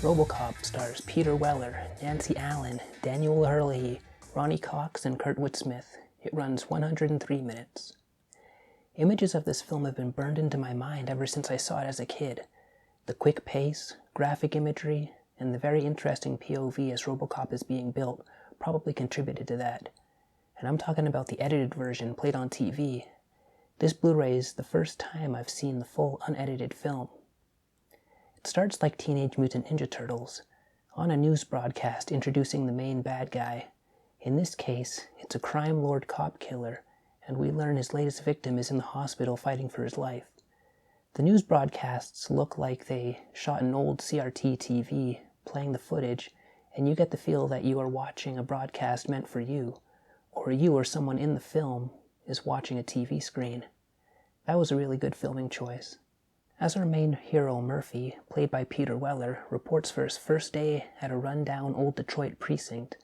Robocop stars Peter Weller, Nancy Allen, Daniel Hurley, Ronnie Cox, and Curtwood Smith. It runs 103 minutes. Images of this film have been burned into my mind ever since I saw it as a kid. The quick pace, graphic imagery, and the very interesting POV as Robocop is being built probably contributed to that. And I'm talking about the edited version played on TV. This Blu-ray is the first time I've seen the full unedited film. It starts like Teenage Mutant Ninja Turtles, on a news broadcast introducing the main bad guy. In this case, it's a crime lord cop killer, and we learn his latest victim is in the hospital fighting for his life. The news broadcasts look like they shot an old CRT TV playing the footage, and you get the feel that you are watching a broadcast meant for you, or you or someone in the film is watching a TV screen. That was a really good filming choice. As our main hero, Murphy, played by Peter Weller, reports for his first day at a rundown old Detroit precinct,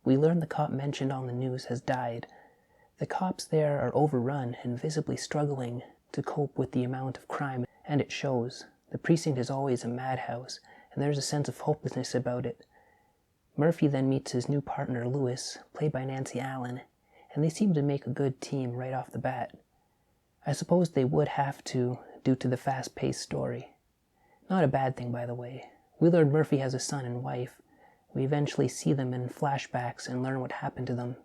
we learn the cop mentioned on the news has died. The cops there are overrun and visibly struggling to cope with the amount of crime, and it shows. The precinct is always a madhouse, and there's a sense of hopelessness about it. Murphy then meets his new partner, Lewis, played by Nancy Allen, and they seem to make a good team right off the bat. I suppose they would have to, due to the fast-paced story. Not a bad thing, by the way. We learn Murphy has a son and wife. We eventually see them in flashbacks and learn what happened to them.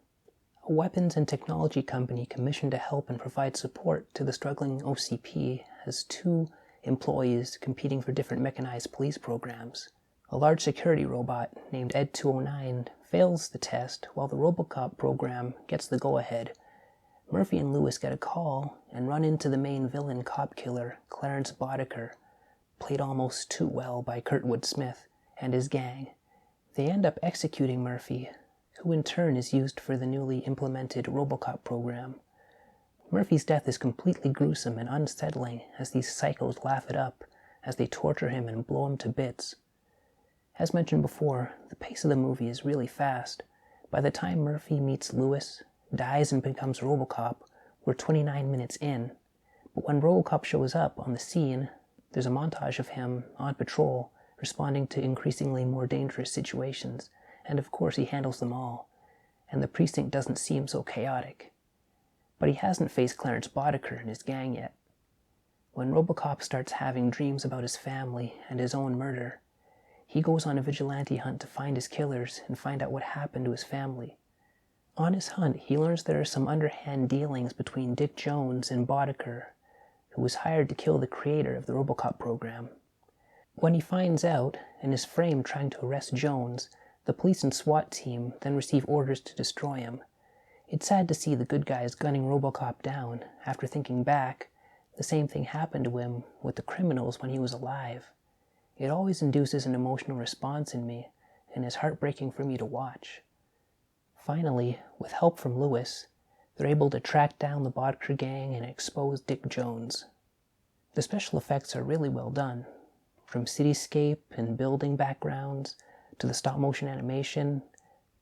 A weapons and technology company commissioned to help and provide support to the struggling OCP has two employees competing for different mechanized police programs. A large security robot named Ed 209 fails the test, while the Robocop program gets the go-ahead. Murphy and Lewis get a call and run into the main villain cop killer, Clarence Boddicker, played almost too well by Curtwood Smith, and his gang. They end up executing Murphy, who in turn is used for the newly implemented Robocop program. Murphy's death is completely gruesome and unsettling as these psychos laugh it up as they torture him and blow him to bits. As mentioned before, the pace of the movie is really fast. By the time Murphy meets Lewis, dies and becomes Robocop, we're 29 minutes in. But when Robocop shows up on the scene, there's a montage of him on patrol, responding to increasingly more dangerous situations, and of course he handles them all, and the precinct doesn't seem so chaotic. But he hasn't faced Clarence Boddicker and his gang yet. When Robocop starts having dreams about his family and his own murder, he goes on a vigilante hunt to find his killers and find out what happened to his family. On his hunt, he learns there are some underhand dealings between Dick Jones and Boddicker, who was hired to kill the creator of the Robocop program. When he finds out, and is framed trying to arrest Jones, the police and SWAT team then receive orders to destroy him. It's sad to see the good guys gunning Robocop down. After thinking back, the same thing happened to him with the criminals when he was alive. It always induces an emotional response in me, and is heartbreaking for me to watch. Finally, with help from Lewis, they're able to track down the Boddicker gang and expose Dick Jones. The special effects are really well done, from cityscape and building backgrounds, to the stop-motion animation,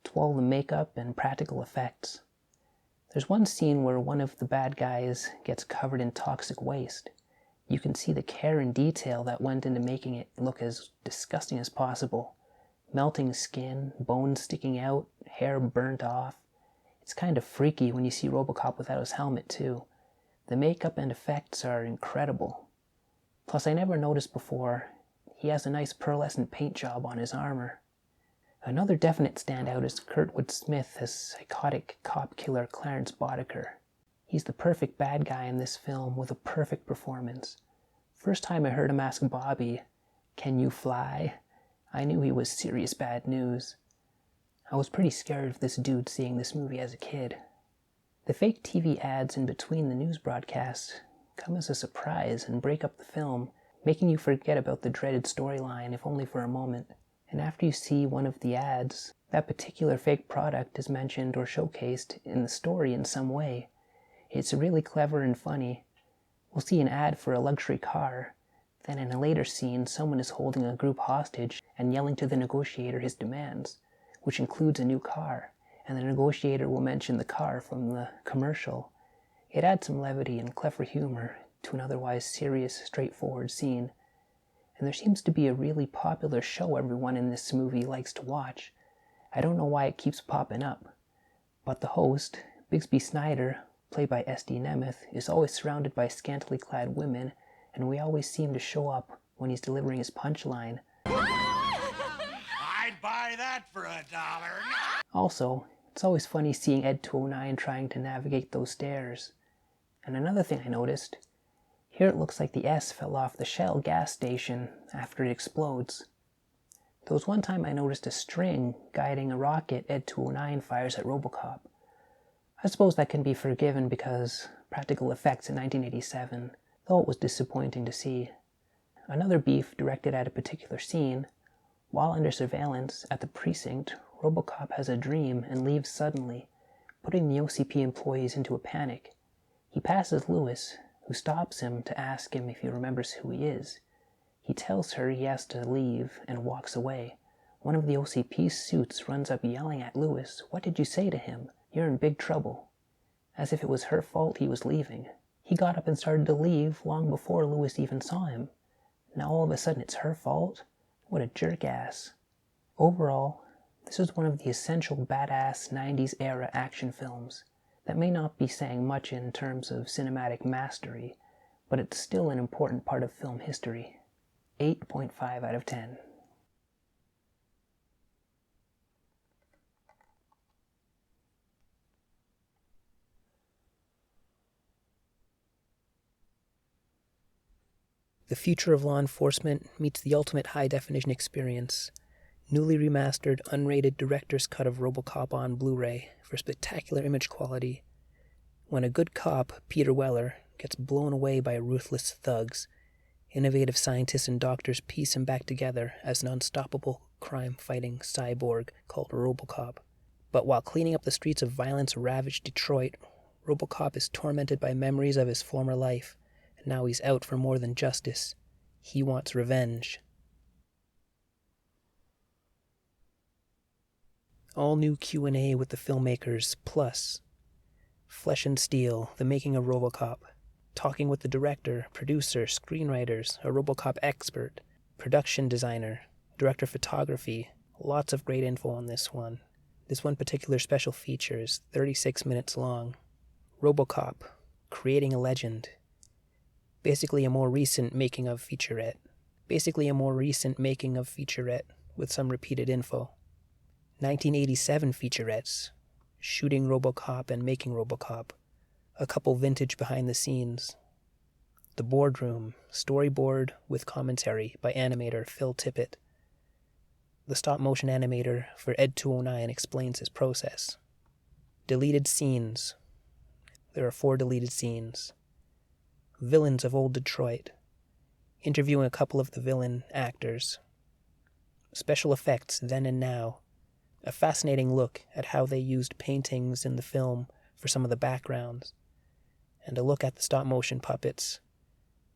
to all the makeup and practical effects. There's one scene where one of the bad guys gets covered in toxic waste. You can see the care and detail that went into making it look as disgusting as possible. Melting skin, bones sticking out, hair burnt off. It's kind of freaky when you see Robocop without his helmet too. The makeup and effects are incredible. Plus, I never noticed before, he has a nice pearlescent paint job on his armor. Another definite standout is Curtwood Smith as psychotic cop killer Clarence Boddicker. He's the perfect bad guy in this film with a perfect performance. First time I heard him ask Bobby, "Can you fly?" I knew he was serious bad news. I was pretty scared of this dude seeing this movie as a kid. The fake TV ads in between the news broadcasts come as a surprise and break up the film, making you forget about the dreaded storyline if only for a moment. And after you see one of the ads, that particular fake product is mentioned or showcased in the story in some way. It's really clever and funny. We'll see an ad for a luxury car. Then in a later scene, someone is holding a group hostage and yelling to the negotiator his demands, which includes a new car, and the negotiator will mention the car from the commercial. It adds some levity and clever humor to an otherwise serious, straightforward scene. and there seems to be a really popular show everyone in this movie likes to watch. I don't know why it keeps popping up, but the host, Bixby Snyder, played by S.D. Nemeth, is always surrounded by scantily clad women, and we always seem to show up when he's delivering his punchline. I'd buy that for $1. Also, it's always funny seeing Ed 209 trying to navigate those stairs. And another thing I noticed, here it looks like the S fell off the Shell gas station after it explodes. There was one time I noticed a string guiding a rocket Ed 209 fires at Robocop. I suppose that can be forgiven because practical effects in 1987, though it was disappointing to see. Another beef directed at a particular scene. While under surveillance at the precinct, Robocop has a dream and leaves suddenly, putting the OCP employees into a panic. He passes Lewis, who stops him to ask him if he remembers who he is. He tells her he has to leave and walks away. One of the OCP's suits runs up yelling at Lewis, "What did you say to him? You're in big trouble." As if it was her fault he was leaving. He got up and started to leave long before Lewis even saw him. Now all of a sudden it's her fault? What a jerk-ass. Overall, this is one of the essential badass 90s era action films that may not be saying much in terms of cinematic mastery, but it's still an important part of film history. 8.5 out of 10. The future of law enforcement meets the ultimate high-definition experience. Newly remastered, unrated director's cut of Robocop on Blu-ray for spectacular image quality. When a good cop, Peter Weller, gets blown away by ruthless thugs, innovative scientists and doctors piece him back together as an unstoppable crime-fighting cyborg called Robocop. But while cleaning up the streets of violence-ravaged Detroit, Robocop is tormented by memories of his former life. Now he's out for more than justice. He wants revenge. All new Q&A with the filmmakers, plus Flesh and Steel, The Making of Robocop, talking with the director, producer, screenwriters, a Robocop expert, production designer, director of photography. Lots of great info on this one. This one particular special feature is 36 minutes long. Robocop, Creating a Legend. Basically a more recent making of featurette. With some repeated info. 1987 featurettes. Shooting Robocop and Making Robocop. A couple vintage behind the scenes. The Boardroom, storyboard with commentary by animator Phil Tippett. The stop-motion animator for Ed 209 explains his process. Deleted scenes. There are 4 deleted scenes. Villains of Old Detroit. Interviewing a couple of the villain actors. Special effects then and now. A fascinating look at how they used paintings in the film for some of the backgrounds. And a look at the stop-motion puppets.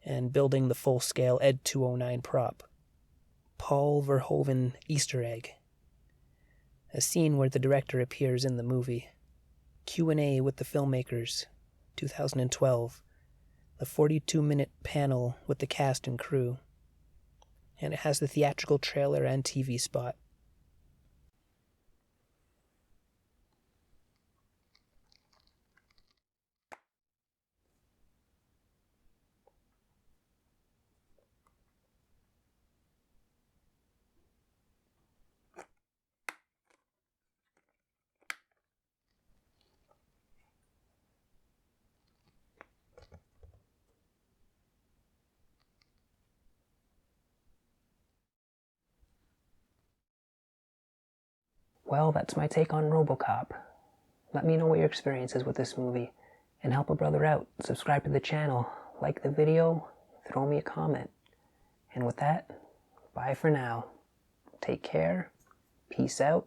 And building the full-scale Ed 209 prop. Paul Verhoeven Easter egg. A scene where the director appears in the movie. Q&A with the filmmakers. 2012. The 42-minute panel with the cast and crew. And it has the theatrical trailer and TV spot. Well, that's my take on Robocop. Let me know what your experience is with this movie, and help a brother out. Subscribe to the channel, like the video, throw me a comment. And with that, bye for now. Take care, peace out,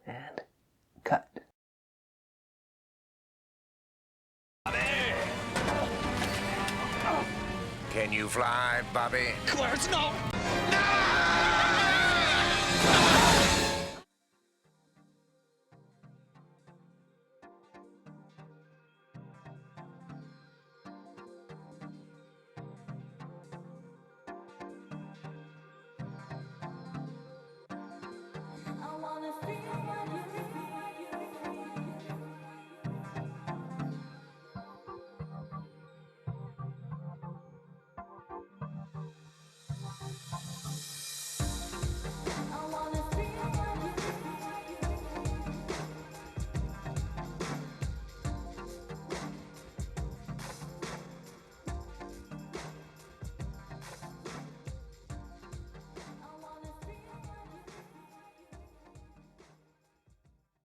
and cut. Can you fly, Bobby? Clarence, no!